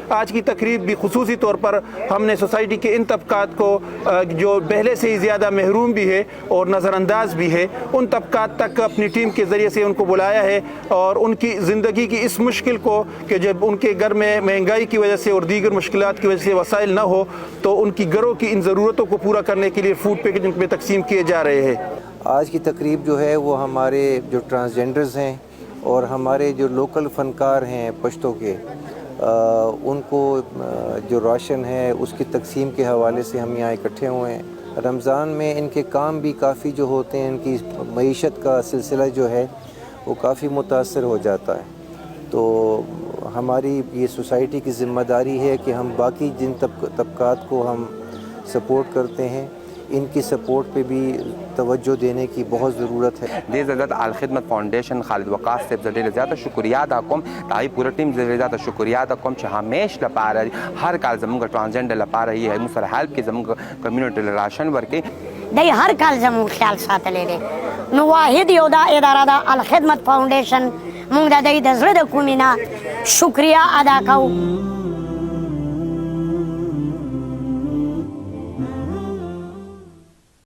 آج کی تقریب بھی خصوصی طور پر ہم نے سوسائٹی کے ان طبقات کو جو پہلے سے ہی زیادہ محروم بھی ہے اور نظر انداز بھی ہے، ان طبقات تک اپنی ٹیم کے ذریعے سے ان کو بلایا ہے اور ان کی زندگی کی اس مشکل کو کہ جب ان کے گھر میں مہنگائی کی وجہ سے اور دیگر مشکلات کی وجہ سے وسائل نہ ہو تو ان کی گھروں کی ان ضرورتوں کو پورا کرنے کے لیے فوڈ پیکیجنگ میں تقسیم کیے جا رہے ہیں۔ آج کی تقریب جو ہے وہ ہمارے جو ٹرانسجینڈرز ہیں اور ہمارے جو لوکل فنکار ہیں پشتوں کے، ان کو جو راشن ہے اس کی تقسیم کے حوالے سے ہم یہاں اکٹھے ہوئے ہیں۔ رمضان میں ان کے کام بھی کافی جو ہوتے ہیں، ان کی معیشت کا سلسلہ جو ہے وہ کافی متاثر ہو جاتا ہے، تو ہماری یہ سوسائٹی کی ذمہ داری ہے کہ ہم باقی جن طبقات کو ہم سپورٹ کرتے ہیں ان کی سپورٹ پہ بھی توجہ دینے کی بہت ضرورت ہے۔ دیر زیادہ الخدمت فاؤنڈیشن خالد وقاص سے زیادہ شکریہ ادا کوم تاہی پورا ٹیم زیادہ شکریہ ادا کوم چھ ہمیشہ لپا رہی ہر کال زمونگا ٹرانسجینڈر لپا رہی ہے مسر ہیلپ کی زمونگا کمیونٹی راشن ورکی دای ہر کال زمون خیال ساتلے دے نو واحد یو دا ادارہ دا الخدمت فاؤنڈیشن مونږ د دې د زړه د کومې نه شکریہ ادا کوو۔